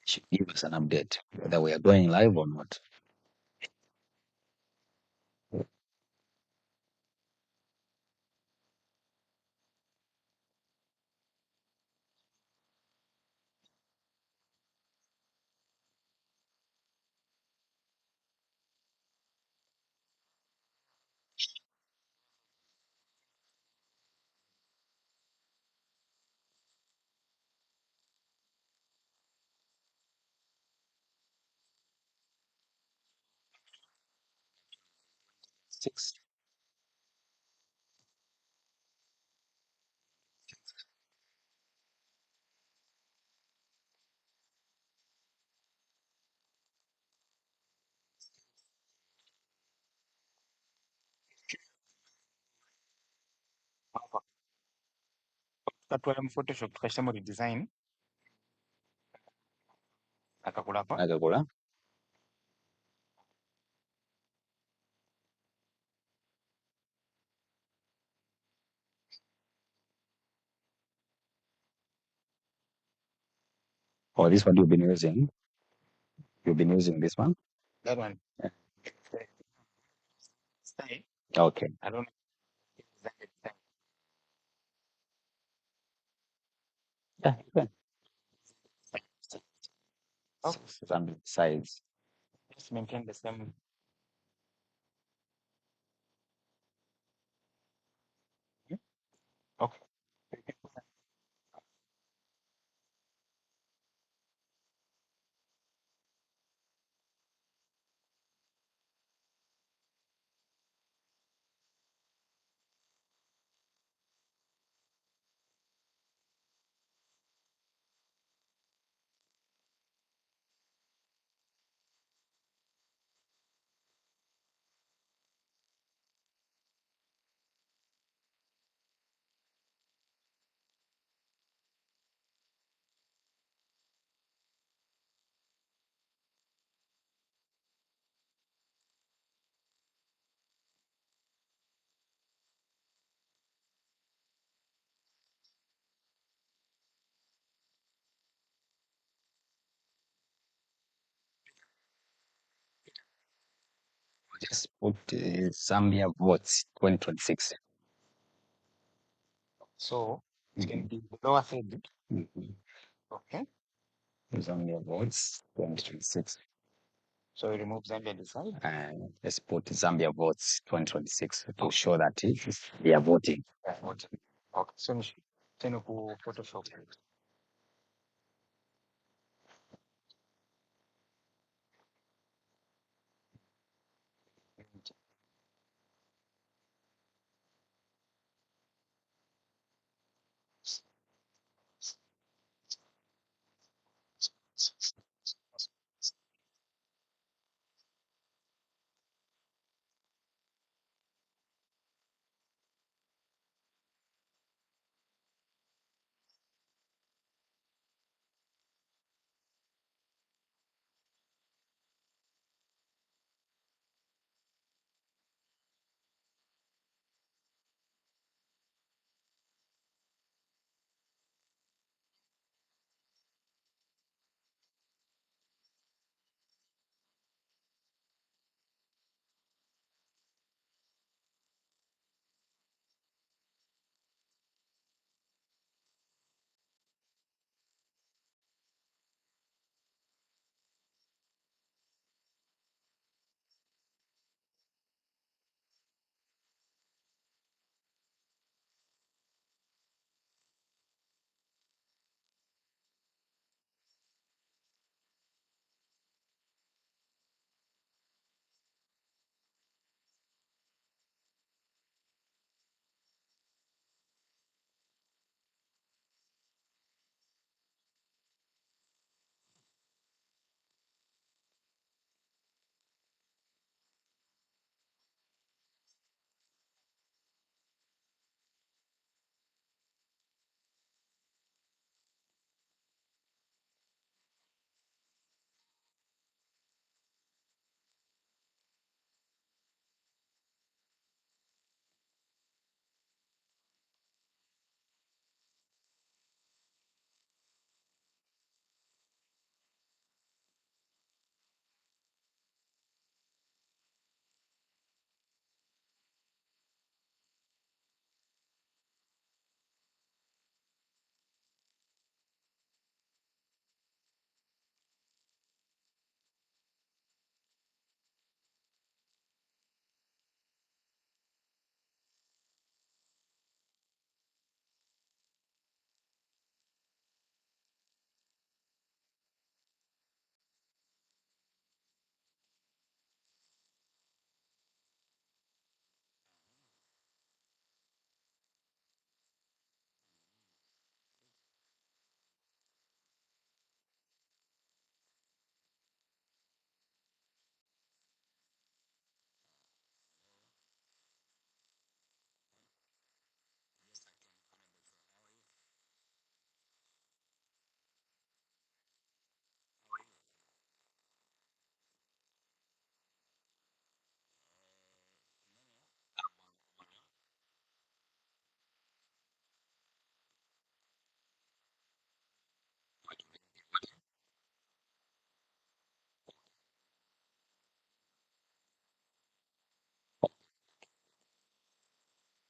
should give us an update whether we are going live or not. Six. Katwala mu Photoshop tukashyiramo redesign akakulapa Agakula. Oh, this one you've been using. You've been using this one? that one. Yeah. Style. Okay. I don't know. Yeah, you can. Oh, Some size. just maintain the same. Okay. Just put Zambia votes 2026. So it can be the lower third. Mhm. Okay. Zambia votes 2026. So we remove Zambia decide. And let's put Zambia votes 2026 to show that they are voting. Okay. So tena ku Photoshop.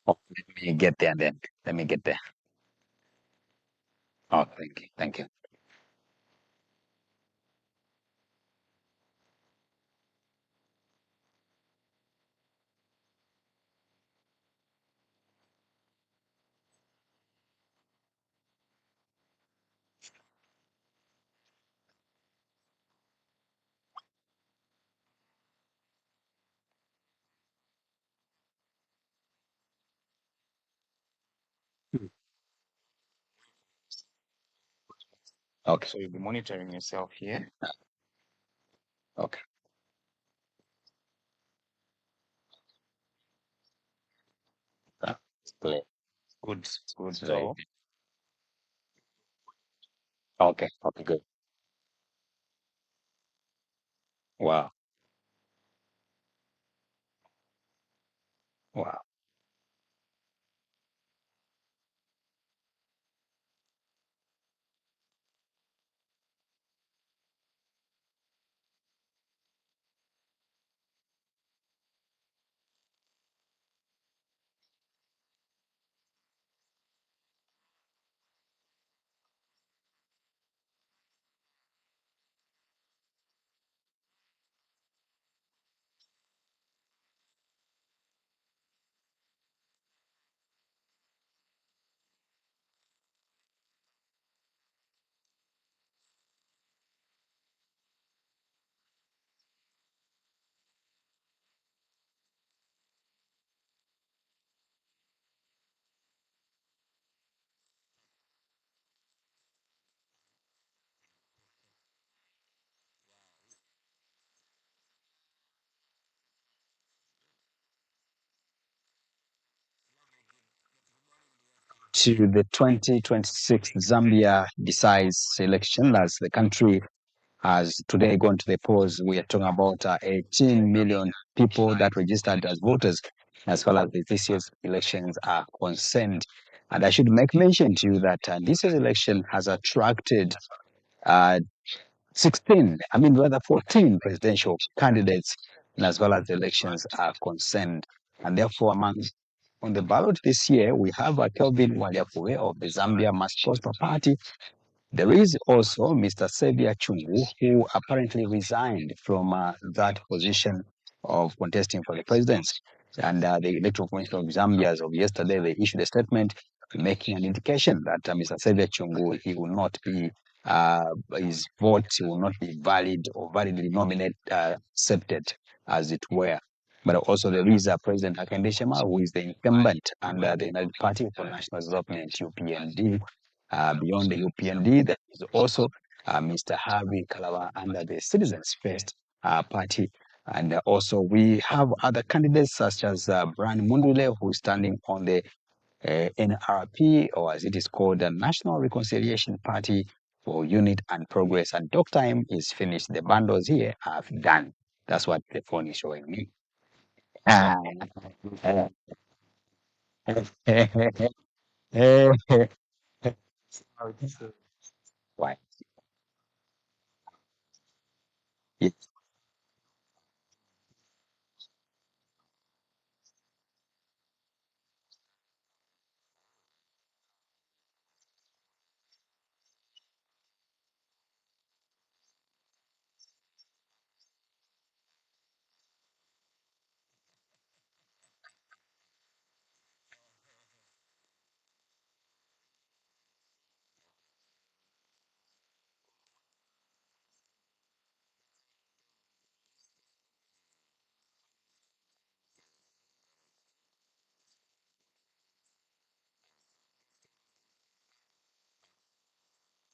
Oh, let me get there then. Let me get there. Oh, thank you. Thank you. Hmm. Okay. So you'll be monitoring yourself here. Okay. It's clear. Good, good. Right. So Okay. Okay. Good. Wow. Wow. To the 2026 Zambia decides election as the country has today gone to the polls. We are talking about 18 million people that registered as voters as far as this year's elections are concerned. And I should make mention to you that this year's election has attracted uh, 16, I mean, rather 14 presidential candidates, and as well as the elections are concerned. And therefore, on the ballot this year, we have Kelvin Waliapuwe of the Zambia Must Prosper Party. There is also Mr. Xavier Chungu, who apparently resigned from that position of contesting for the presidency. And the Electoral Commission of Zambia, as of yesterday, they issued a statement making an indication that Mr. Xavier Chungu, he will not be, his vote will not be valid or validly nominated, accepted, as it were. But also there is President Hakainde Hichilema, who is the incumbent under the United Party for National Development, UPND. Beyond the UPND, there is also Mr. Harvey Kalawa under the Citizens First Party. And also we have other candidates such as Brian Mundule, who is standing on the NRP, or as it is called, the National Reconciliation Party for Unity and Progress. And talk time is finished. The bundles here are done. That's what the phone is showing me. Ah. Why? Yes.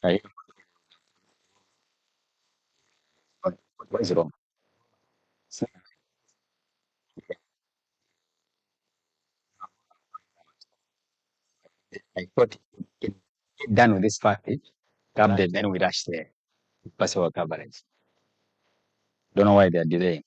Right. What is wrong? So, I thought it, done with this party, come then we rush the possible coverage. Don't know why they're delaying.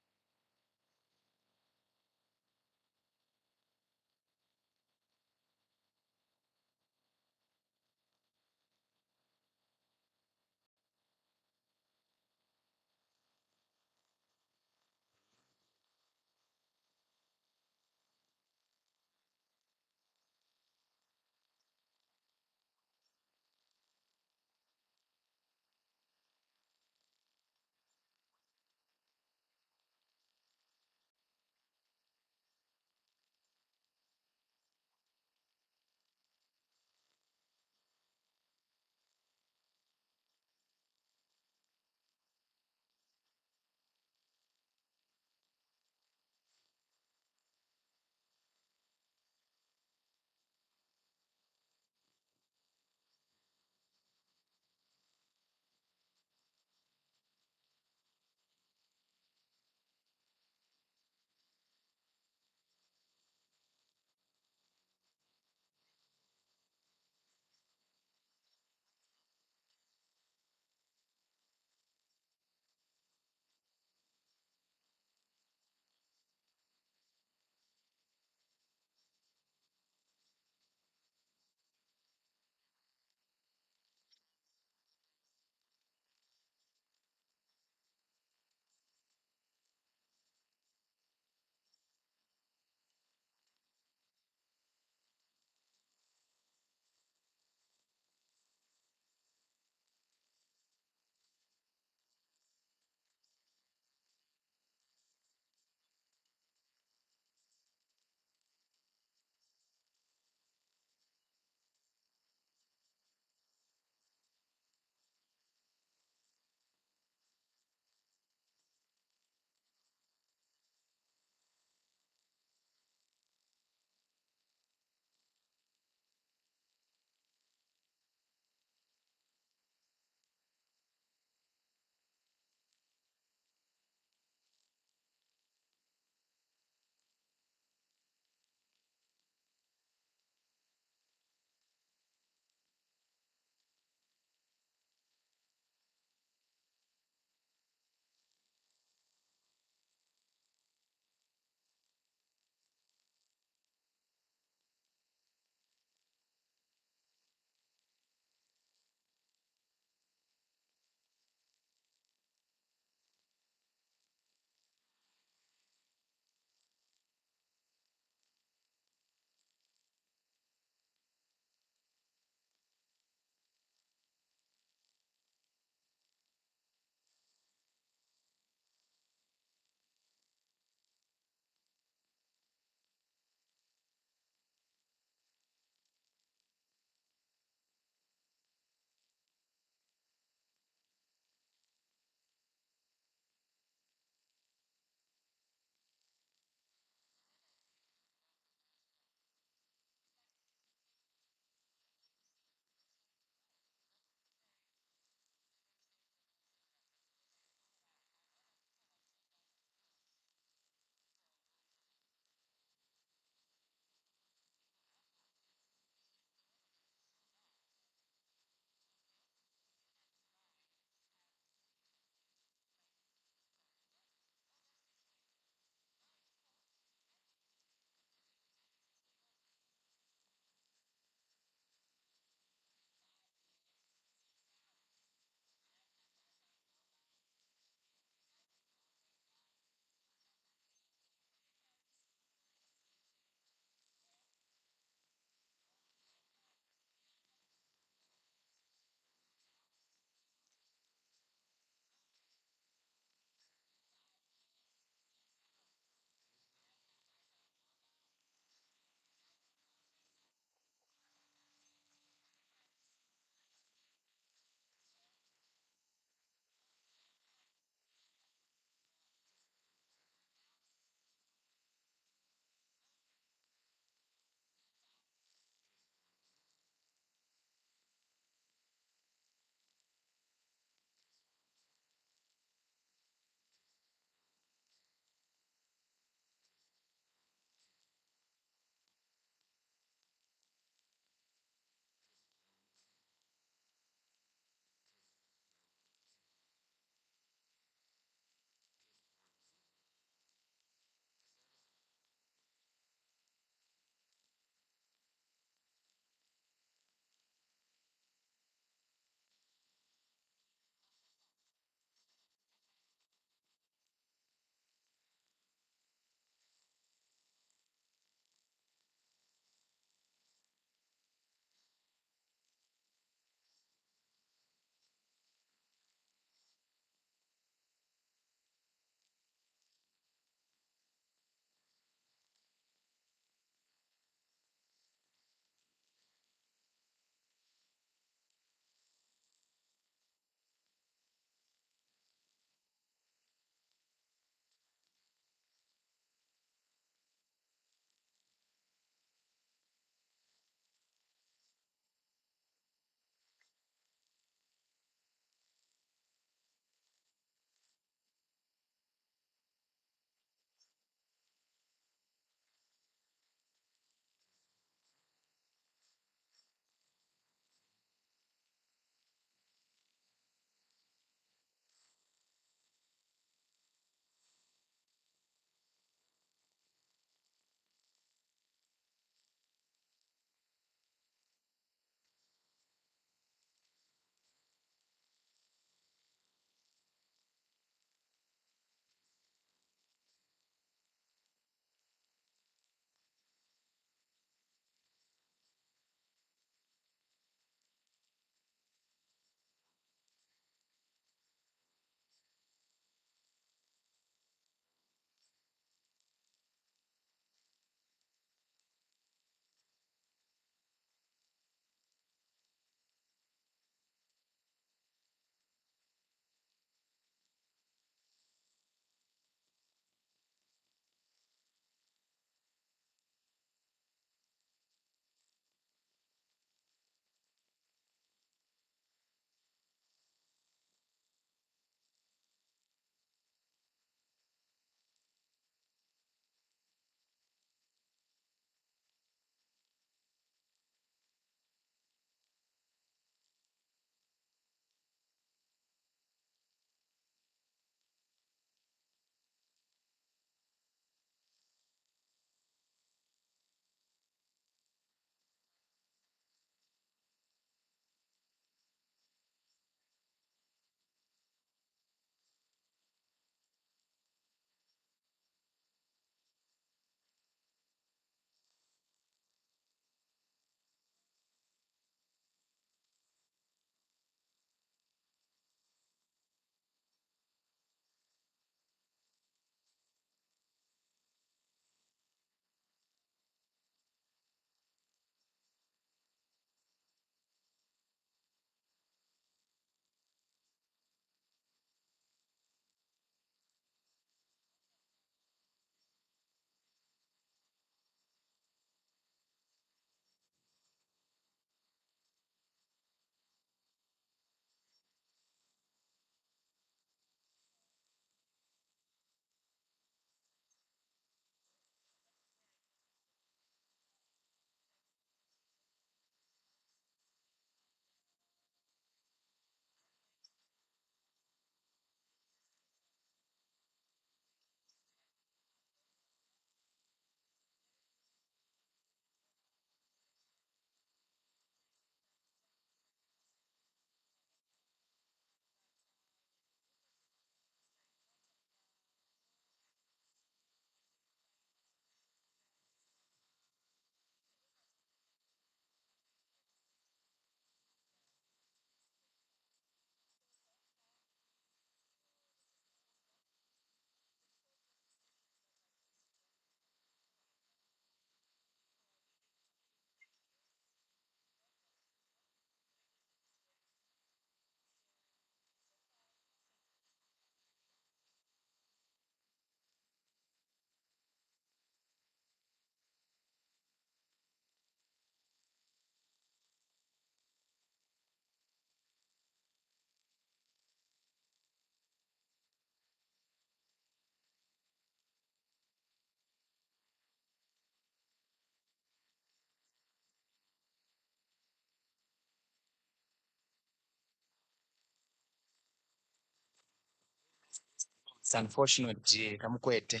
It's unfortunate, Kamukwete.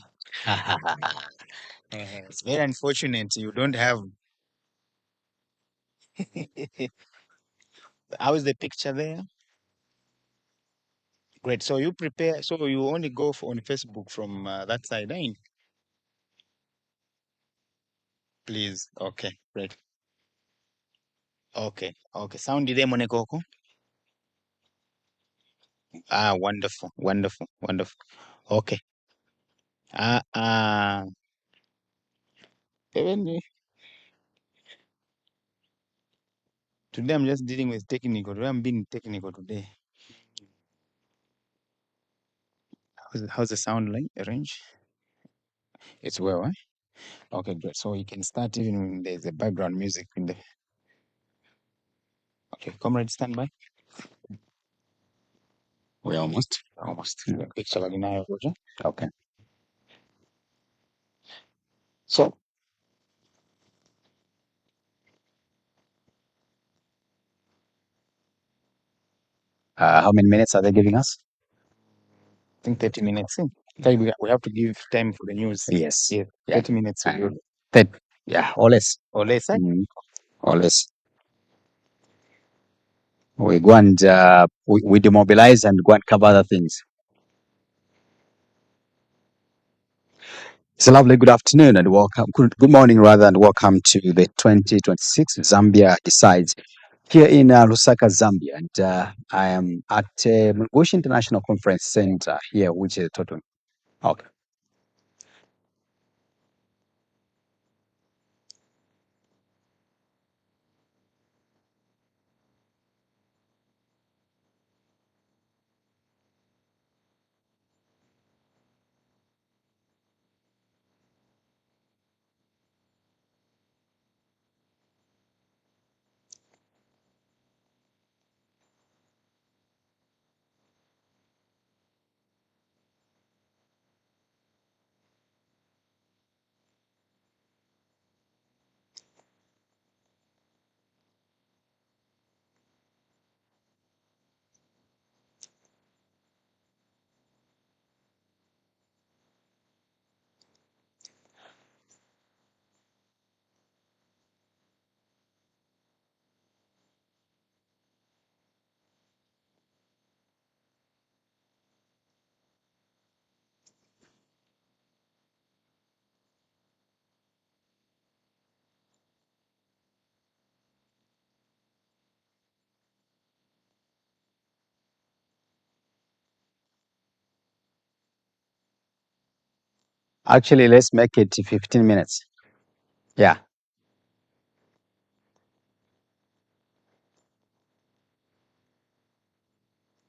It's very unfortunate you don't have. How is the picture there? Great. So you prepare. So you only go on Facebook from that side, eh? Please. Okay. Great. Okay. Okay. Sound ile monekoko. Ah, wonderful. Wonderful. Wonderful. Okay. Ah. Even today I'm just dealing with technical. Today I'm being technical today. How's the sound like? Arrange? It's well, eh? Okay, great. So you can start even when there's a background music in the. Okay, comrade, stand by. We're almost. Almost. Picture like now, Roger. Okay. So, how many minutes are they giving us? I think 30 minutes. Okay, we have to give time for the news. Yes. Yeah, 30 minutes. Yeah, or less. Or less, eh? Or less. We go and we demobilize and go and cover other things. It's a lovely good afternoon and welcome. Good morning, rather, and welcome to the 2026 Zambia Decides here in Lusaka, Zambia. And I am at Bush International Conference Center here, which is total. Okay. Actually, let's make it 15 minutes. Yeah.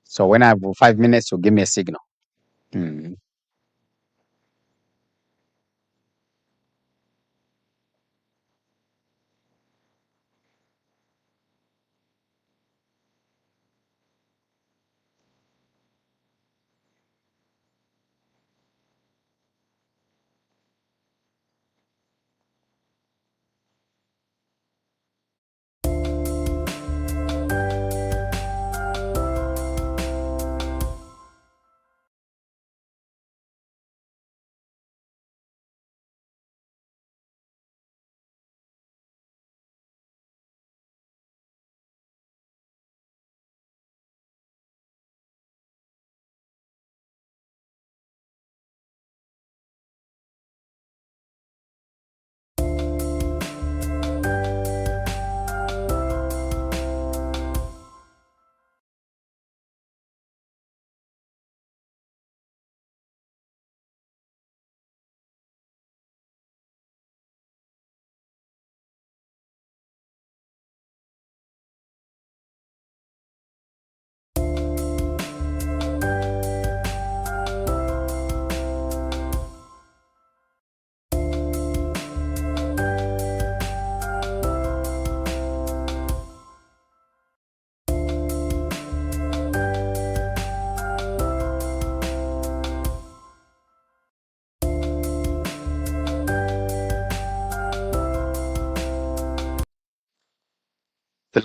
So when I have 5 minutes, you give me a signal. Mm.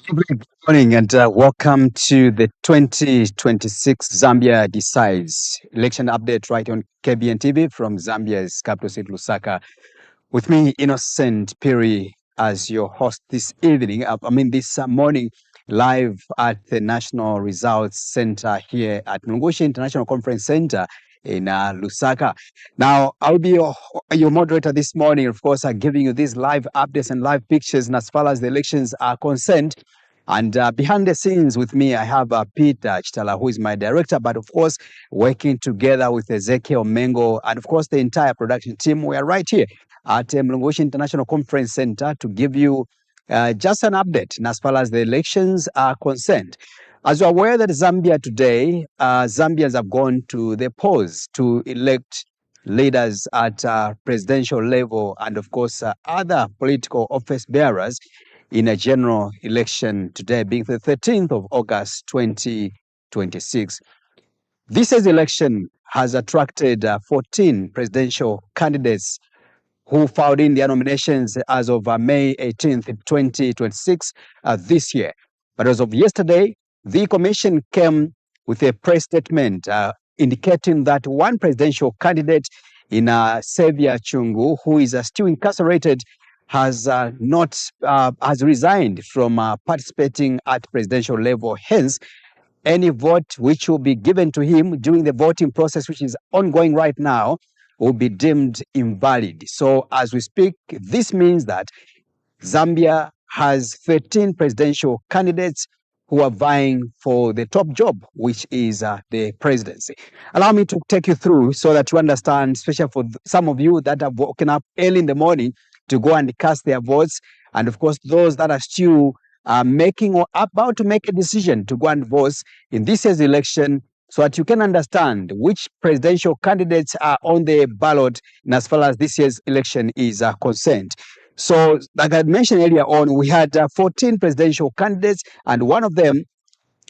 Good morning and welcome to the 2026 Zambia Decides election update right on KBN TV from Zambia's capital city, Lusaka. With me, Innocent Piri, as your host this evening, this morning, live at the National Results Center here at Mlungushi International Conference Center in Lusaka. Now, I'll be your moderator this morning, of course, giving you these live updates and live pictures, and as far as the elections are concerned. And behind the scenes with me, I have Peter Chitala, who is my director, but of course, working together with Ezekiel Mengo and of course, the entire production team. We are right here at Mlungushi International Conference Center to give you just an update as far as the elections are concerned. As you're aware that Zambia today, Zambians have gone to the polls to elect leaders at presidential level and of course other political office bearers in a general election today being the 13th of August 2026. This year's election has attracted 14 presidential candidates who filed in their nominations as of May 18th, 2026 this year. But as of yesterday, the commission came with a press statement indicating that one presidential candidate in Xavier Chungu, who is still incarcerated, has resigned from participating at presidential level. Hence, any vote which will be given to him during the voting process, which is ongoing right now, will be deemed invalid. So as we speak, this means that Zambia has 13 presidential candidates who are vying for the top job, which is the presidency. Allow me to take you through so that you understand, especially for some of you that have woken up early in the morning to go and cast their votes, and of course those that are still making or about to make a decision to go and vote in this year's election, so that you can understand which presidential candidates are on the ballot as far as this year's election is concerned. So, like I mentioned earlier on, we had 14 presidential candidates, and one of them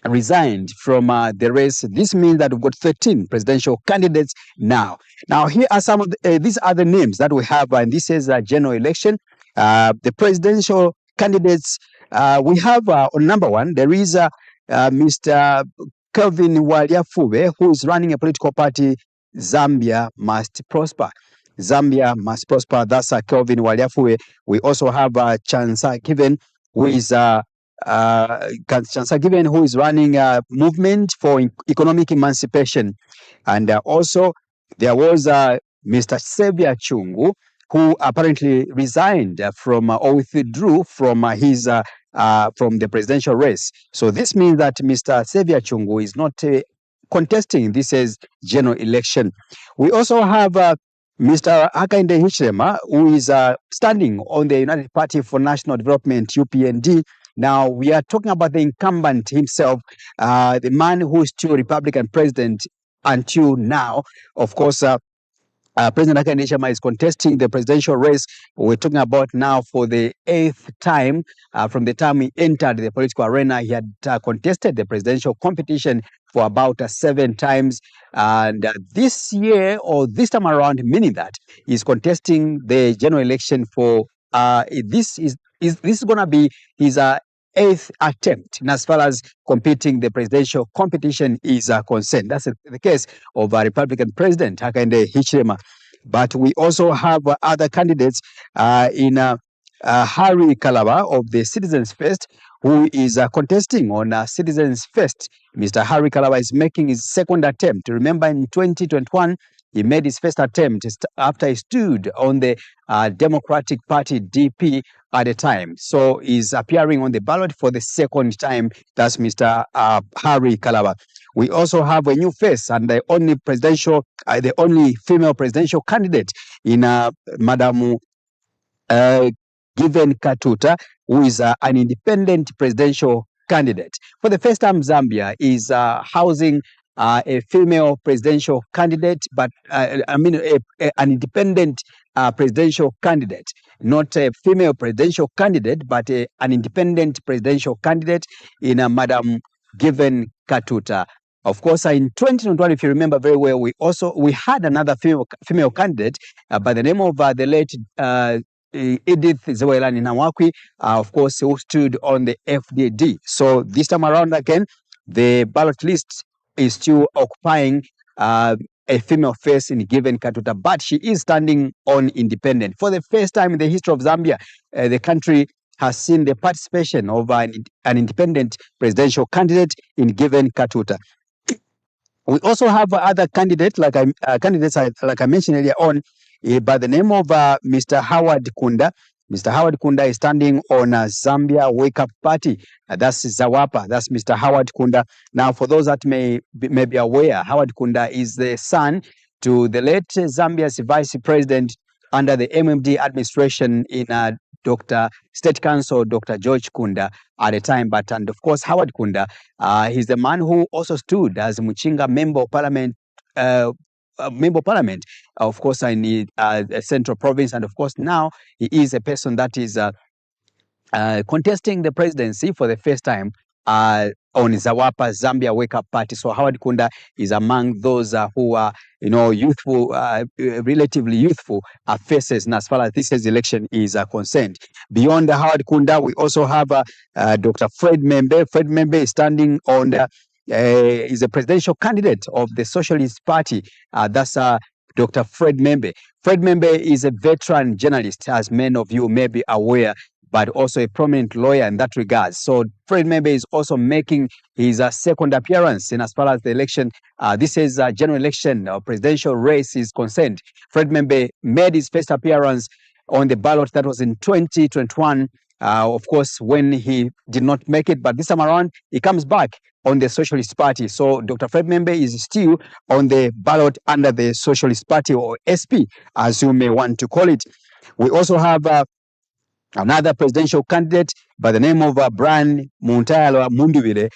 resigned from the race. This means that we've got 13 presidential candidates now. Now, here are some of these other names that we have in this year's general election. The presidential candidates, we have on number one, there is Mr. Kelvin Waliafube, who is running a political party, Zambia Must Prosper. Zambia Must Prosper. That's Kelvin Waliafube. We also have Chansa Given, who is Chansa Given, who is running a movement for economic emancipation. And also, there was Mr. Xavier Chungu, who apparently resigned from or withdrew from his from the presidential race. So this means that Mr. Xavier Chungu is not contesting this year's general election. We also have Mr. Hakainde Hichilema, who is standing on the United Party for National Development, UPND. Now, we are talking about the incumbent himself, the man who is still Republican president until now. Of course, President Hakainde Hichilema is contesting the presidential race. We're talking about now for the 8th time. From the time he entered the political arena, he had contested the presidential competition for about 7 times. And this year, or this time around, meaning that he's contesting the general election for, this is going to be his 8th attempt as far as competing the presidential competition is concerned. That's the case of Republican President Hakainde Hichilema. But we also have other candidates in Harry Kalaba of the Citizens First, who is contesting on Citizens First. Mr. Harry Kalaba is making his second attempt. Remember, in 2021, he made his first attempt after he stood on the Democratic Party DP at the time. So he's appearing on the ballot for the second time. That's Mr. Harry Kalaba. We also have a new face and the only female presidential candidate in Madam Given Katuta, who is an independent presidential candidate. For the first time, Zambia is housing a female presidential candidate, but an independent presidential candidate, not a female presidential candidate, but an independent presidential candidate in Madam Given Katuta. Of course, in 2021, if you remember very well, we had another female candidate by the name of the late Edith Zewelani Namwakwi, of course, who stood on the FDD. So this time around again, the ballot list is still occupying a female face in given Katuta, but she is standing on independent. For the first time in the history of Zambia, the country has seen the participation of an independent presidential candidate in given Katuta. We also have other candidates, like I mentioned earlier on, by the name of Mr. Howard Kunda. Mr. Howard Kunda is standing on Zambia Wake Up Party. That's Zawapa. That's Mr. Howard Kunda. Now, for those that may be aware, Howard Kunda is the son to the late Zambia's vice president under the MMD administration in Dr. State Council Dr. George Kunda at the time. And of course, Howard Kunda, he's the man who also stood as Muchinga Member of Parliament, of course, in the Central Province. And of course, now he is a person that is contesting the presidency for the first time on Zawapa Zambia Wake Up Party. So Howard Kunda is among those who are, youthful, relatively youthful faces, and as far as this year's election is concerned. Beyond Howard Kunda, we also have Dr. Fred Membe. Fred Membe is standing on is a presidential candidate of the Socialist Party. That's Dr. Fred Membe. Fred Membe is a veteran journalist, as many of you may be aware, but also a prominent lawyer in that regard. So Fred Membe is also making his second appearance in as far as the election. This is a general election, presidential race is concerned. Fred Membe made his first appearance on the ballot that was in 2021. Of course, when he did not make it, but this time around, he comes back on the Socialist Party. So Dr. Fred Membe is still on the ballot under the Socialist Party, or SP, as you may want to call it. We also have another presidential candidate by the name of Brian Muntayalo Munduwile.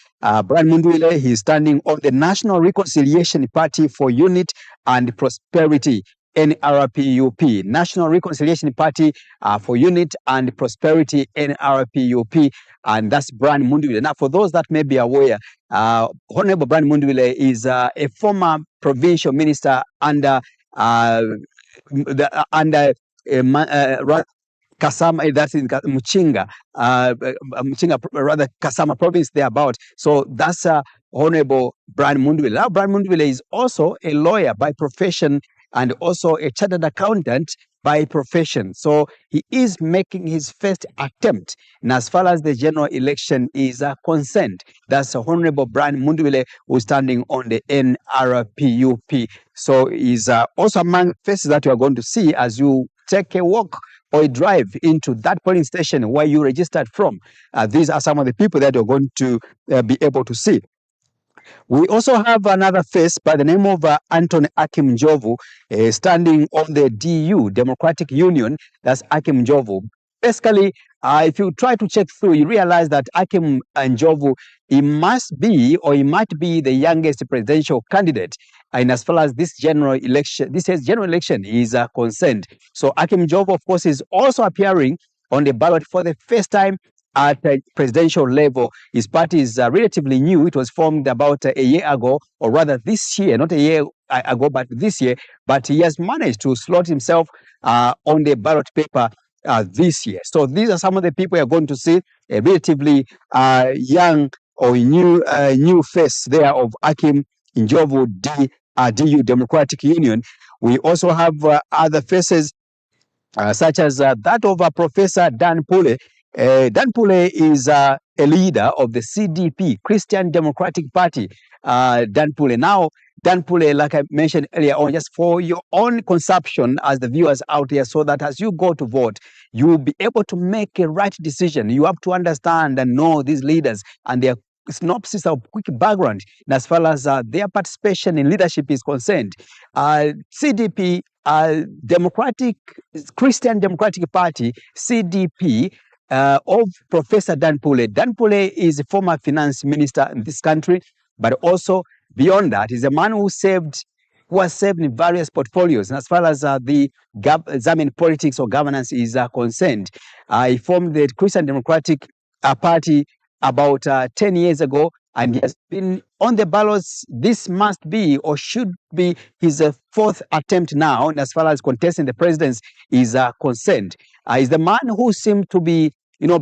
Brian Munduwile, he's standing on the National Reconciliation Party for Unity and Prosperity, NRPUP, National Reconciliation Party for Unity and Prosperity, NRPUP, and that's Brian Munduwile. Now, for those that may be aware, Honorable Brian Munduwile is a former provincial minister under Kasama, that's in Muchinga, rather Kasama province thereabout. So that's Honorable Brian Munduwile. Now, Brian Munduwile is also a lawyer by profession and also a chartered accountant by profession. So he is making his first attempt. And as far as the general election is concerned, that's Honorable Brian Munduwile, who's standing on the NRPUP. So he's also among faces that you are going to see as you take a walk or a drive into that polling station where you registered from. These are some of the people that you're going to be able to see. We also have another face by the name of Anthony Akim Njovu, standing on the DU, Democratic Union. That's Akim Njovu. Basically, if you try to check through, you realize that Akim Njovu, he must be, or he might be, the youngest presidential candidate. And as far as this general election, this year's general election is concerned. So Akim Njovu, of course, is also appearing on the ballot for the first time at a presidential level. His party is relatively new. It was formed about a year ago, or rather this year, not a year ago, but this year. But he has managed to slot himself on the ballot paper this year. So these are some of the people you're going to see, a relatively young or new face there of Akim Njovu, DU, Democratic Union. We also have other faces such as that of Professor Dan Pule. Dan Pule is a leader of the CDP, Christian Democratic Party. Dan Pule. Now, Dan Pule, like I mentioned earlier on, just for your own consumption as the viewers out there, so that as you go to vote, you will be able to make a right decision. You have to understand and know these leaders and their synopsis of quick background as far as their participation in leadership is concerned. CDP, Christian Democratic Party, CDP, of Professor Dan Pule. Dan Pule is a former finance minister in this country, but also beyond that, he's a man who has served in various portfolios. And as far as the Zambian politics or governance is concerned, he formed the Christian Democratic Party about 10 years ago, and he has been on the ballots. This must be or should be his fourth attempt now, as far as contesting the presidency is concerned. is the man who seemed to be,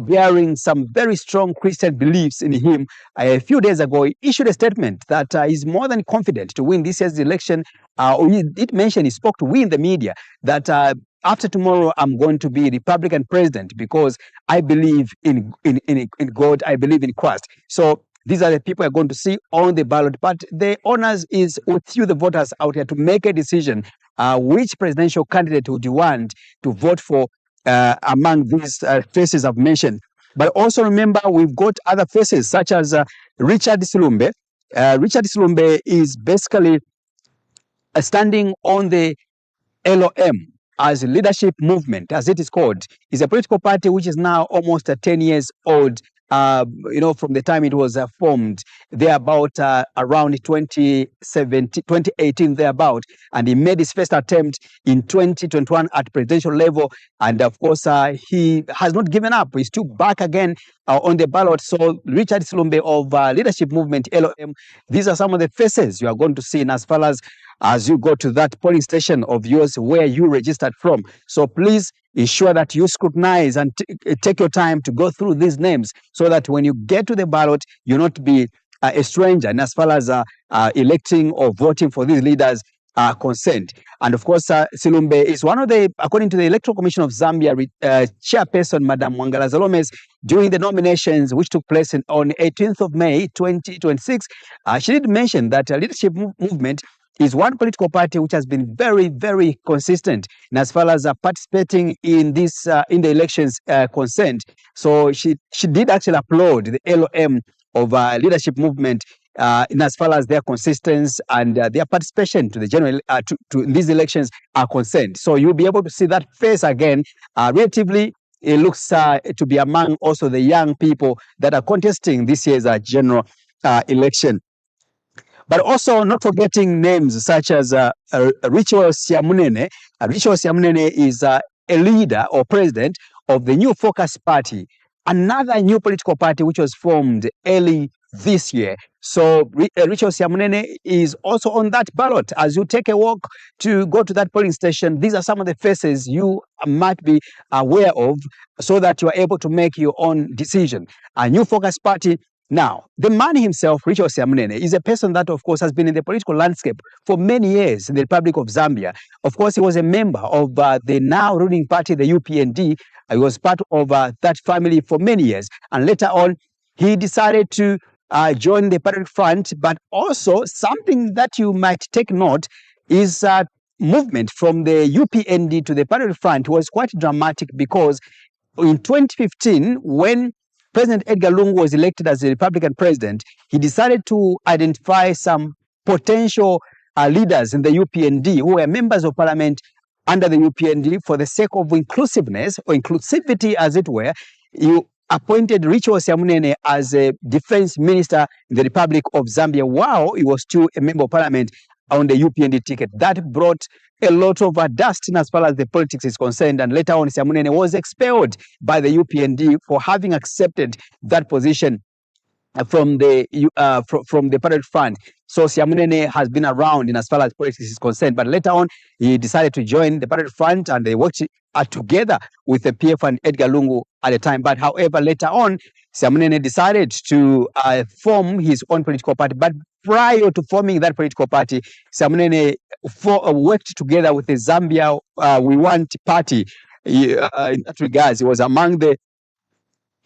bearing some very strong Christian beliefs in him. A few days ago, he issued a statement that he's more than confident to win this year's election. He did mention, he spoke to we in the media, that after tomorrow, I'm going to be Republican president because I believe in God, I believe in Christ. So these are the people you're going to see on the ballot. But the honors is with you, the voters out here, to make a decision. Which presidential candidate would you want to vote for among these faces I've mentioned? But also remember, we've got other faces such as Richard Silumbe. Richard Silumbe is basically standing on the LOM as a leadership movement, as it is called, is a political party which is now almost 10 years old. From the time it was formed, they're about around 2018, thereabout, and he made his first attempt in 2021 at presidential level, and of course he has not given up. He's still back again on the ballot. So Richard Silumbe of leadership movement LOM, these are some of the faces you are going to see in as far as you go to that polling station of yours where you registered from. So please ensure that you scrutinize and take your time to go through these names so that when you get to the ballot, you'll not be a stranger. And as far as electing or voting for these leaders are concerned. And of course, Silumbe is one of the, according to the Electoral Commission of Zambia, chairperson, Madam Wangala Zalomes, during the nominations which took place on 18th of May, 2026, she did mention that leadership movement is one political party which has been very, very consistent in as far as participating in this in the elections concerned. So she did actually applaud the LOM of leadership movement in as far as their consistency and their participation to the general to these elections are concerned. So you'll be able to see that face again. Relatively, it looks to be among also the young people that are contesting this year's general election. But also not forgetting names such as Ritual Siamunene. Ritual Siamunene is a leader or president of the New Focus Party, another new political party which was formed early this year. So Ritual Siamunene is also on that ballot. As you take a walk to go to that polling station, these are some of the faces you might be aware of so that you are able to make your own decision. A New Focus Party. Now, the man himself, Richard Siamunene, is a person that, of course, has been in the political landscape for many years in the Republic of Zambia. Of course, he was a member of the now ruling party, the UPND. He was part of that family for many years. And later on, he decided to join the Patriotic Front. But also, something that you might take note is movement from the UPND to the Patriotic Front was quite dramatic because in 2015, when President Edgar Lungu was elected as the Republican president, he decided to identify some potential leaders in the UPND who were members of parliament under the UPND for the sake of inclusiveness or inclusivity, as it were. You appointed Ritual Siamunene as a defense minister in the Republic of Zambia while he was still a member of parliament on the UPND ticket. That brought a lot of dust in as far as the politics is concerned. And later on, Siamunene was expelled by the UPND for having accepted that position from the Patriotic Front. So Siamunene has been around in as far as politics is concerned. But later on, he decided to join the Patriotic Front and they worked together with the PF and Edgar Lungu at the time. But however, later on, Siamunene decided to form his own political party. But prior to forming that political party, Siamunene worked together with the Zambia We Want Party. In that regard, he was among the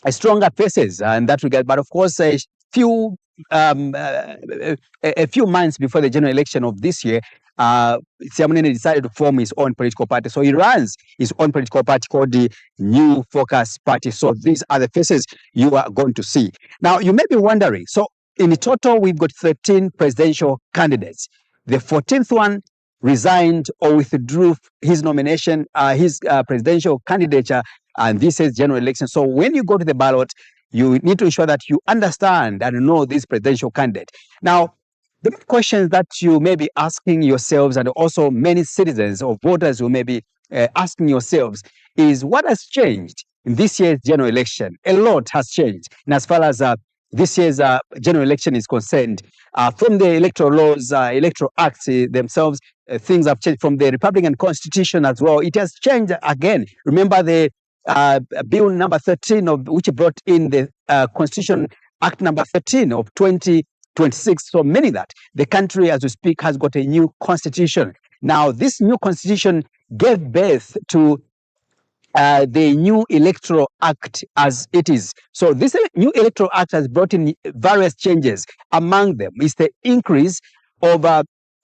stronger faces in that regard. But of course, a few months before the general election of this year, Siamunene decided to form his own political party. So he runs his own political party called the New Focus Party. So these are the faces you are going to see. Now, you may be wondering, so in total, we've got 13 presidential candidates. The 14th one resigned or withdrew his nomination, his presidential candidature, and this is general election. So when you go to the ballot, you need to ensure that you understand and know this presidential candidate. Now, the questions that you may be asking yourselves, and also many citizens or voters who may be asking yourselves, is what has changed in this year's general election? A lot has changed. And as far as this year's general election is concerned, from the electoral laws, electoral acts themselves, things have changed from the Republican Constitution as well. It has changed again. Remember, the Bill number 13, of which brought in the Constitution Act number 13 of 2026. So meaning that the country, as we speak, has got a new constitution. Now, this new constitution gave birth to the new Electoral Act as it is. So this new Electoral Act has brought in various changes. Among them is the increase of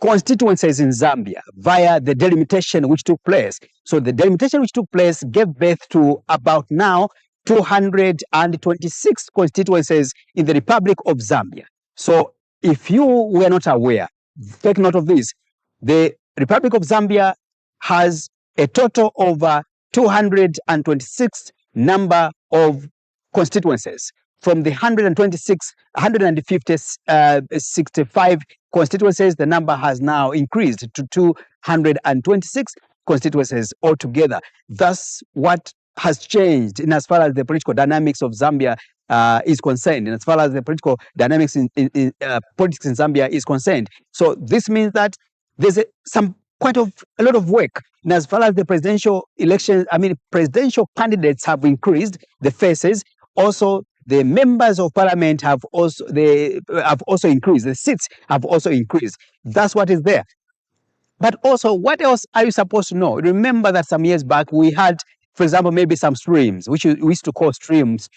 constituencies in Zambia via the delimitation which took place. So the delimitation which took place gave birth to about now 226 constituencies in the Republic of Zambia. So if you were not aware, take note of this. The Republic of Zambia has a total of 226 number of constituencies. From the 165 constituencies, the number has now increased to 226 constituencies altogether. Thus, what has changed in as far as the political dynamics of Zambia is concerned, and as far as the political dynamics in politics in Zambia is concerned. So this means that there's quite a lot of work. And as far as the presidential elections, presidential candidates have increased the faces. Also, the members of parliament have also increased. The seats have also increased. That's what is there. But also, what else are you supposed to know? Remember that some years back we had, for example, maybe some streams, which we used to call streams.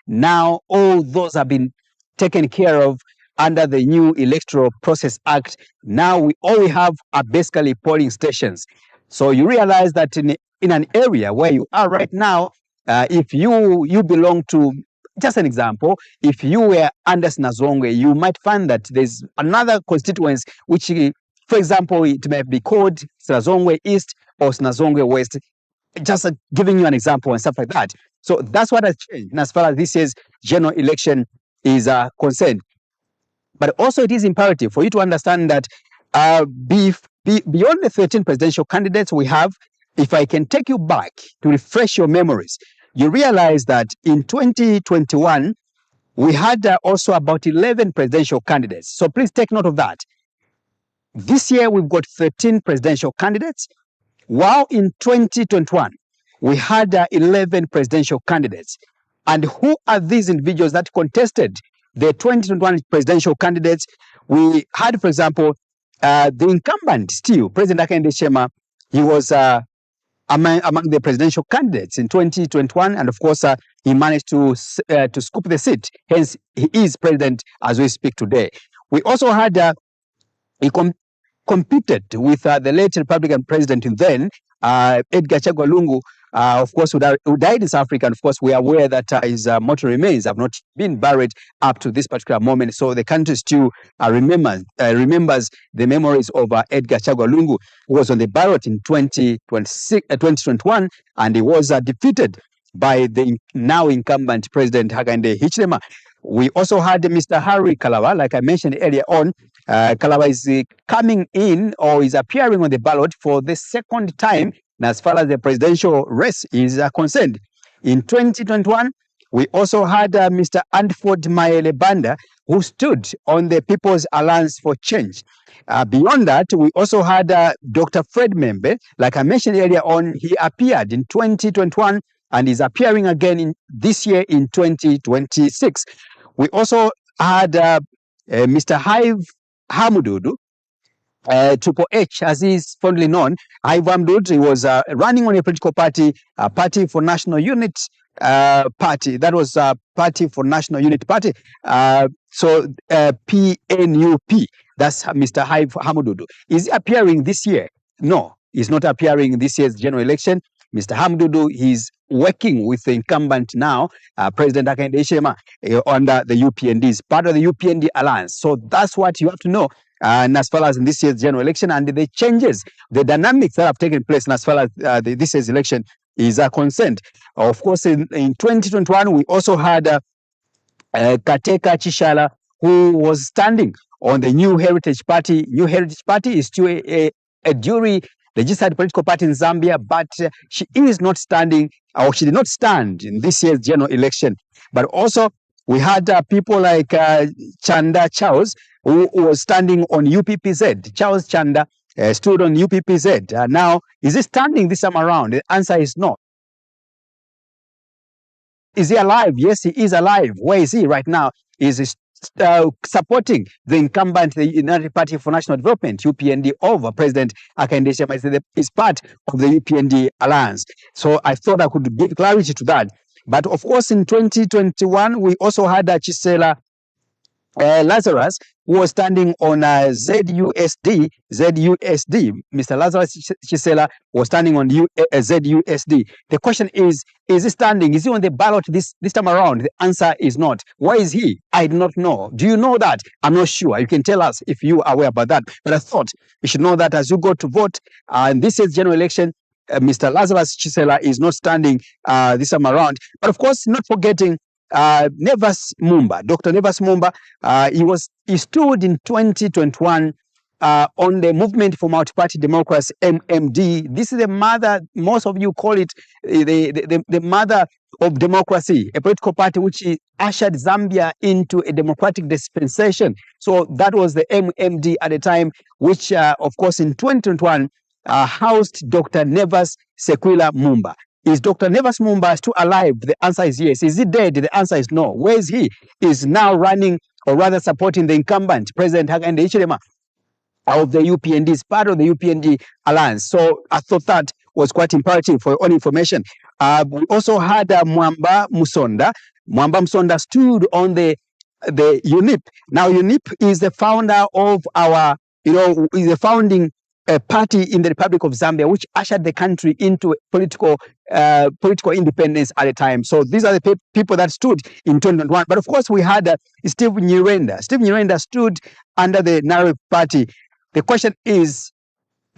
Now all those have been taken care of under the new Electoral Process Act. Now all we have are basically polling stations. So you realize that in an area where you are right now, if you belong to, just an example, if you were under Snazongwe, you might find that there's another constituency which, for example, it may be called Snazongwe East or Snazongwe West, just giving you an example and stuff like that. So that's what has changed as far as this year's general election is concerned. But also it is imperative for you to understand that beyond the 13 presidential candidates we have, if I can take you back to refresh your memories, you realize that in 2021, we had also about 11 presidential candidates. So please take note of that. This year, we've got 13 presidential candidates, while in 2021, we had 11 presidential candidates. And who are these individuals that contested the 2021 presidential candidates? We had, for example, the incumbent still, President Hakainde Hichilema. He was among the presidential candidates in 2021, and of course, he managed to scoop the seat. Hence, he is president as we speak today. We also had he competed with the late Republican president then, Edgar Chagwa Lungu, of course, who died in South Africa. And of course, we are aware that his mortal remains have not been buried up to this particular moment. So the country still remembers the memories of Edgar Chagwa Lungu, who was on the ballot in 2021, and he was defeated by the now incumbent President Hakainde Hichilema. We also had Mr. Harry Kalawa, like I mentioned earlier on. Kalawa is coming in or is appearing on the ballot for the second time as far as the presidential race is concerned. In 2021, we also had Mr. Antford Mayele Banda, who stood on the People's Alliance for Change. Beyond that, we also had Dr. Fred Membe. Like I mentioned earlier on, he appeared in 2021 and is appearing again this year in 2026. We also had Mr. Hive Hamududu, Triple H, as he is fondly known. Hive Hamududu, he was running on a political party, Party for National Unit Party. That was Party for National Unit Party. So PNUP, that's Mr. Hive Hamududu. Is he appearing this year? No, he's not appearing in this year's general election. Mr. Hamududu, he's working with the incumbent now, President Hakainde Hichilema, under the UPND, part of the UPND alliance. So that's what you have to know. And as far as in this year's general election and the changes, the dynamics that have taken place, and as far as this year's election is concerned. Of course, in 2021, we also had Kateka Chishala, who was standing on the New Heritage Party. New Heritage Party is still a duly registered political party in Zambia, but she is not standing, or she did not stand in this year's general election. But also, we had people like Chanda Charles, who was standing on UPPZ. Charles Chanda stood on UPPZ. Now, is he standing this time around? The answer is no. Is he alive? Yes, he is alive. Where is he right now? Is supporting the incumbent, the United Party for National Development, UPND, over President Hakainde Hichilema. Is part of the UPND alliance. So I thought I could give clarity to that. But of course, in 2021, we also had Chisela Lazarus, who was standing on ZUSD. Mr. Lazarus Chisela was standing on ZUSD. The question is he standing? Is he on the ballot this time around? The answer is not. Why is he? I do not know. Do you know that? I'm not sure. You can tell us if you are aware about that. But I thought you should know that as you go to vote, and this is general election, Mr. Lazarus Chisela is not standing this time around. But of course, not forgetting Nevas Mumba, Dr. Nevas Mumba. He stood in 2021 on the Movement for Multi-Party Democracy, MMD. This is the mother, most of you call it the mother of democracy, a political party which ushered Zambia into a democratic dispensation. So that was the MMD at the time, which of course in 2021 housed Dr. Nevas Sequila Mumba. Is Dr. Nevas Mumba still alive? The answer is yes. Is he dead? The answer is no. Where is he? Is now running, or rather supporting, the incumbent, President Hakainde Hichilema of the UPND, is part of the UPND alliance. So I thought that was quite imperative for your own information. We also had Mwamba Musonda. Mwamba Musonda stood on the UNIP. Now UNIP is the founder of our, is the founding party in the Republic of Zambia, which ushered the country into political independence at the time. So these are the people that stood in 2021. But of course, we had Steve Nyirenda. Steve Nyirenda stood under the Narrow Party. The question is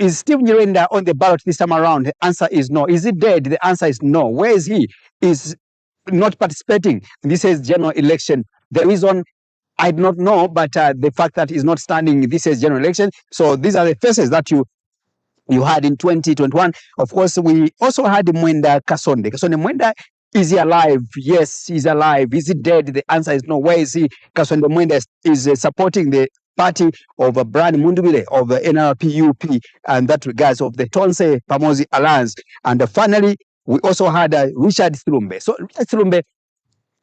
Steve Nyirenda on the ballot this time around? The answer is no. Is he dead? The answer is no. Where is he? Is not participating. This is general election. The reason I do not know, but the fact that he's not standing, this is general election. So these are the faces that you had in 2021. Of course, we also had Mwenda Kasonde. Kasonde Mwenda, is he alive? Yes, he's alive. Is he dead? The answer is no. Where is he? Kasonde Mwenda is supporting the party of Brian Mundubile of the NRPUP, and that regards of the Tonse Pamozi Alliance. And finally, we also had Richard Thirumbe. So Richard Thirumbe,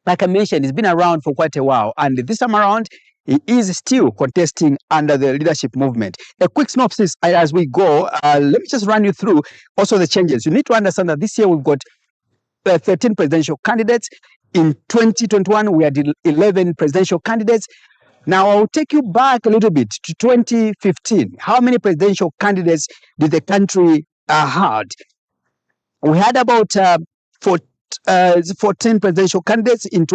like I mentioned, he's been around for quite a while, and this time around, he is still contesting under the leadership movement. A quick synopsis as we go. Let me just run you through also the changes. You need to understand that this year we've got 13 presidential candidates. In 2021, we had 11 presidential candidates. Now, I'll take you back a little bit to 2015. How many presidential candidates did the country had? We had about 14 presidential candidates in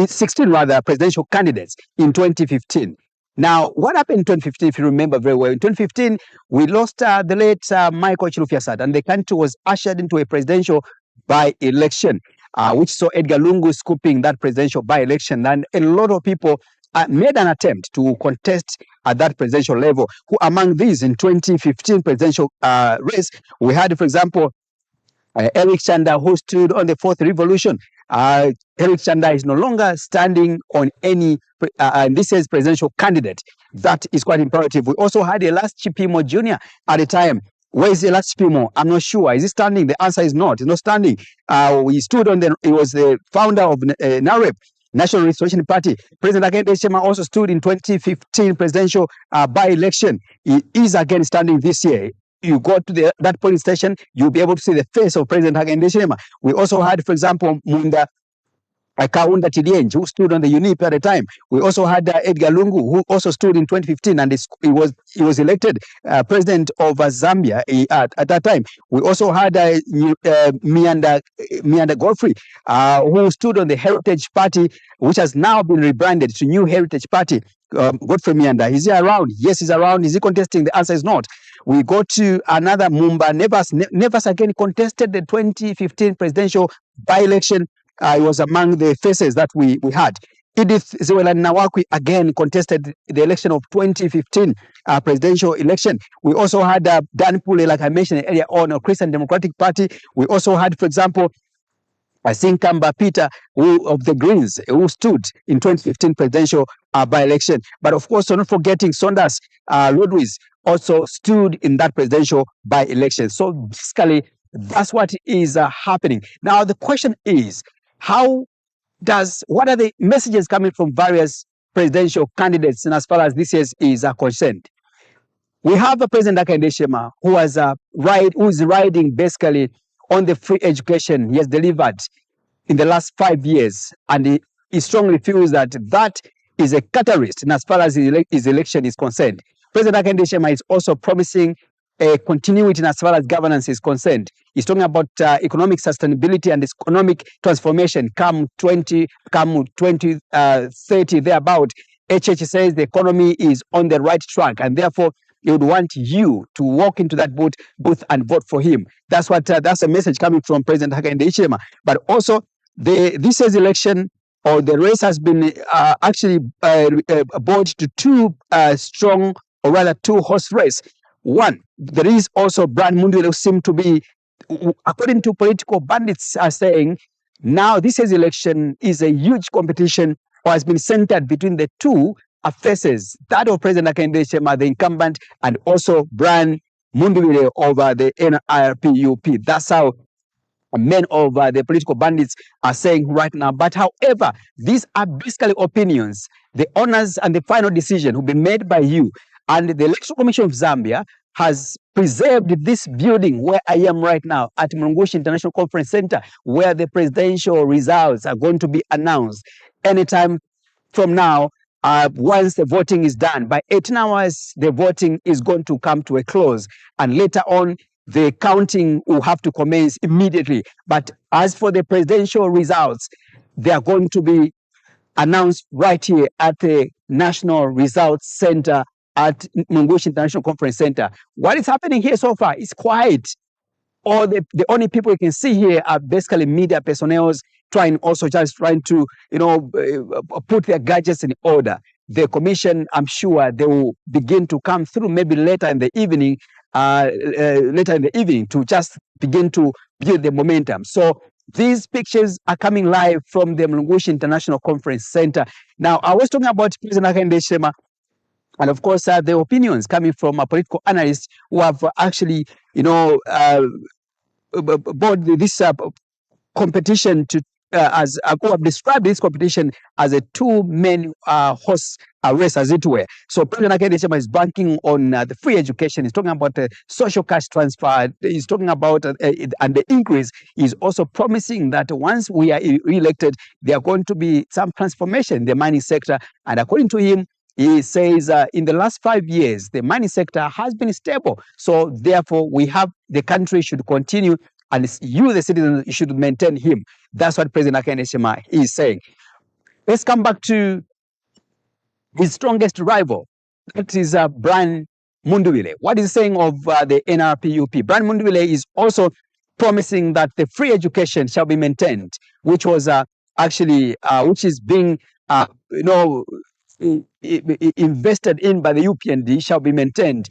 16 rather presidential candidates in 2015. Now, what happened in 2015, if you remember very well? In 2015, we lost the late Michael Chilufya-Sata, and the country was ushered into a presidential by-election, which saw Edgar Lungu scooping that presidential by-election. And a lot of people made an attempt to contest at that presidential level. Who among these in 2015 presidential race, we had, for example, Eric Chanda, who stood on the Fourth Revolution. Eric Chanda is no longer standing on any, and this is presidential candidate. That is quite imperative. We also had Elas Chipimo Jr. at the time. Where is Elas Chipimo? I'm not sure. Is he standing? The answer is not. He's not standing. He stood on he was the founder of NAREP, National Restoration Party. President Hakainde Hichilema also stood in 2015 presidential by-election. He is again standing this year. You go to that polling station, you'll be able to see the face of President Hakainde Hichilema. We also had, for example, Munda Kaunda Tidienje, who stood on the UNIP at the time. We also had Edgar Lungu, who also stood in 2015, and he was elected president of Zambia at that time. We also had Mianda Godfrey, who stood on the Heritage Party, which has now been rebranded to New Heritage Party. Godfrey Mianda, is he around? Yes, he's around. Is he contesting? The answer is not. We go to another Mumba Nevas. Nevas again contested the 2015 presidential by-election. It was among the faces that we had. Edith Ziwela Nawakwi again contested the election of 2015 presidential election. We also had Dan Pule, like I mentioned earlier on, a Christian Democratic Party. We also had, for example, Sinkamba Peter, of the Greens, who stood in 2015 presidential by-election. But of course, not forgetting Saunders Lodwis also stood in that presidential by-election. So basically, That's what is happening. Now, the question is, what are the messages coming from various presidential candidates, and as far as this is concerned? We have a President Akandeshema who is riding basically on the free education he has delivered in the last 5 years, and he strongly feels that that is a catalyst, and as far as his election is concerned. President Akandeshema is also promising a continuity as far as governance is concerned. He's talking about economic sustainability and economic transformation come 2030 thereabout. HH says the economy is on the right track, and therefore he would want you to walk into that booth and vote for him. That's a message coming from President Hakainde Hichilema. But also, this year's election, or the race, has been actually brought to two strong, or rather two horse race. One, there is also Brian Mundwele, who seem to be, according to political bandits, are saying now this year's election is a huge competition, or has been centered between the two faces, that of President Hakainde Hichilema, the incumbent, and also Brian Mundwele over the NRPUP. That's how men of the political bandits are saying right now. But however, these are basically opinions. The honors and the final decision will be made by you. And the Electoral Commission of Zambia has preserved this building where I am right now at Mulungushi International Conference Center, where the presidential results are going to be announced anytime from now. Once the voting is done, by 18 hours, the voting is going to come to a close. And later on, the counting will have to commence immediately. But as for the presidential results, they are going to be announced right here at the National Results Center at Mulungushi International Conference Center. What is happening here so far is quiet. All the only people you can see here are basically media personnel trying to, put their gadgets in order. The commission, I'm sure they will begin to come through maybe later in the evening, to just begin to build the momentum. So these pictures are coming live from the Mulungushi International Conference Center. Now, I was talking about President Hakainde Hichilema, and of course, the opinions coming from political analysts who have actually, brought this competition to who have described this competition as a two-man horse race, as it were. So President Hakainde Hichilema is banking on the free education. He's talking about social cash transfer. He's talking about and the increase. He's also promising that once we are re-elected, there are going to be some transformation in the mining sector. And according to him, he says in the last 5 years, the mining sector has been stable. So therefore, the country should continue, and you, the citizens, should maintain him. That's what President Hakainde Hichilema is saying. Let's come back to his strongest rival. That is Brian Mundwele. What is he saying of the NRPUP? Brian Mundwele is also promising that the free education shall be maintained, which was which is being, invested in by the UPND, shall be maintained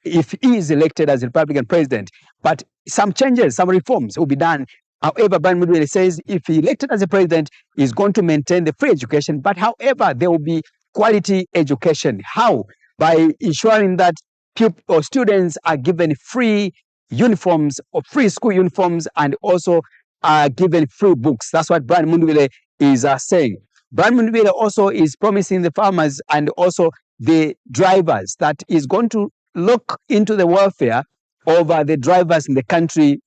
if he is elected as Republican president. But some changes, some reforms will be done. However, Brian Mundwele says if he elected as a president, he's going to maintain the free education. But however, there will be quality education. How? By ensuring that students are given free uniforms, or free school uniforms, and also are given free books. That's what Brian Mundwele is saying. Brian Mundwele also is promising the farmers and also the drivers that is going to look into the welfare of the drivers in the country,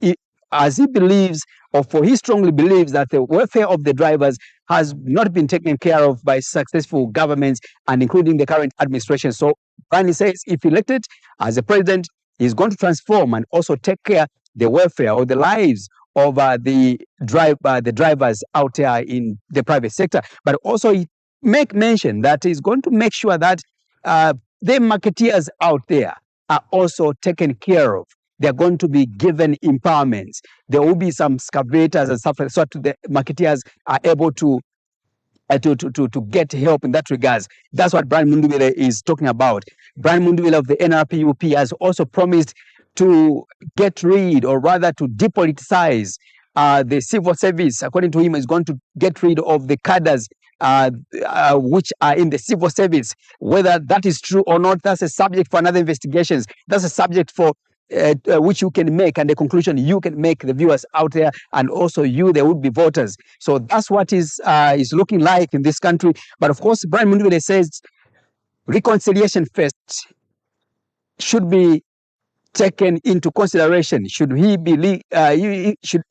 as he believes, for he strongly believes that the welfare of the drivers has not been taken care of by successful governments, and including the current administration. So Brian says if elected as a president, he's going to transform and also take care the welfare or the lives of the drivers out there in the private sector. But also he make mention that he's going to make sure that the marketeers out there are also taken care of. They're going to be given empowerments. There will be some excavators and stuff like that, so the marketeers are able to get help in that regards. That's what Brian Mundwele is talking about. Brian Mundwele of the NRPUP has also promised to get rid, or rather to depoliticize the civil service. According to him, is going to get rid of the cadres which are in the civil service. Whether that is true or not, that's a subject for another investigations. That's a subject for which you can make, and the conclusion you can make, the viewers out there, and also you, the would-be voters. So that's what is looking like in this country. But of course, Brian Mundwele says reconciliation first should be taken into consideration. Should he be should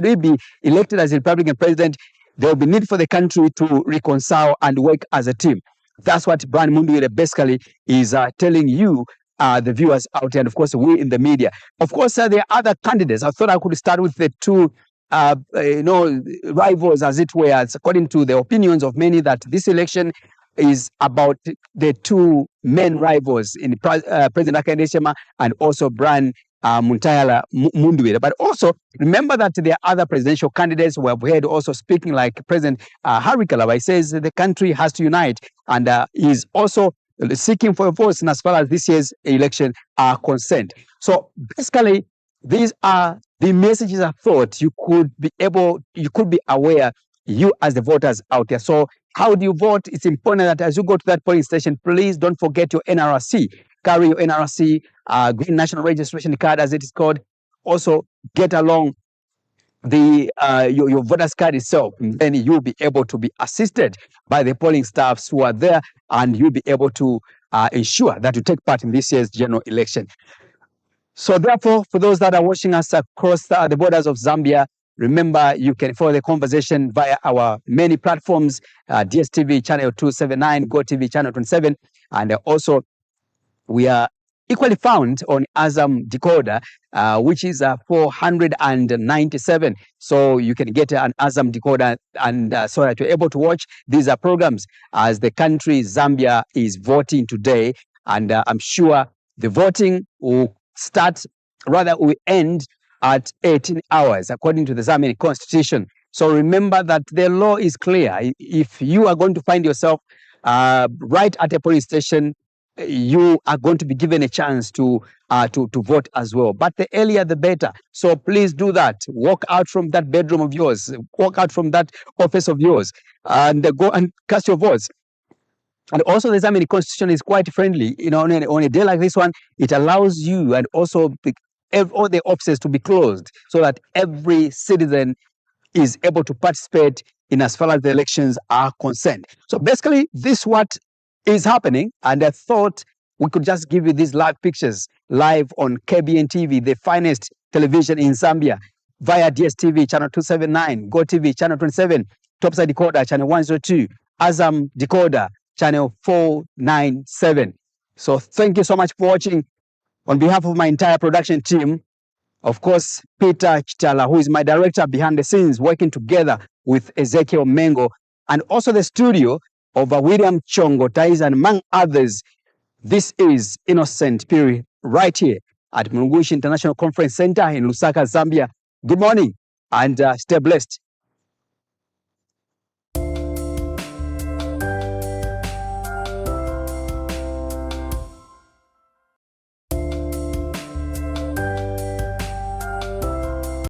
he be elected as a Republican president, there will be need for the country to reconcile and work as a team. That's what Brian Mundwele basically is telling you, the viewers out there, and of course we in the media. Of course, there are other candidates. I thought I could start with the two rivals, as it were. It's according to the opinions of many, that this election is about the two main rivals in President Hakainde Hichilema and also Brian Muntayala Mundwele. But also remember that there are other presidential candidates who have heard also speaking, like President Harry Kalaba. He says the country has to unite, and is also seeking for votes as far as this year's election are concerned. So basically, these are the messages I thought you could be aware, you as the voters out there. So how do you vote? It's important that as you go to that polling station, please don't forget your NRC. Carry your NRC, Green National Registration Card, as it is called. Also, get along the your voter's card itself. And then you'll be able to be assisted by the polling staffs who are there, and you'll be able to ensure that you take part in this year's general election. So therefore, for those that are watching us across the borders of Zambia, remember, you can follow the conversation via our many platforms, DSTV channel 279, GoTV channel 27, and also we are equally found on Azam Decoder, which is 497. So you can get an Azam Decoder, and so that you're able to watch these programs as the country Zambia is voting today. And I'm sure the voting will end at 18 hours, according to the Zambian constitution. So remember that the law is clear. If you are going to find yourself right at a police station, you are going to be given a chance to vote as well. But the earlier, the better. So please do that. Walk out from that bedroom of yours. Walk out from that office of yours, and go and cast your votes. And also, the Zambian constitution is quite friendly. You know, on a day like this one, it allows you and also all the offices to be closed, so that every citizen is able to participate in as far as the elections are concerned. So basically, this is what is happening, and I thought we could just give you these live pictures live on KBN TV, the finest television in Zambia, via DSTV channel 279, GoTV channel 27, Topside Decoder channel 102, Azam Decoder channel 497. So thank you so much for watching. On behalf of my entire production team, of course, Peter Chitala, who is my director behind the scenes, working together with Ezekiel Mengo, and also the studio of William Chongo Tais, and among others, this is Innocent Piri, right here at Mulungushi International Conference Center in Lusaka, Zambia. Good morning, and stay blessed.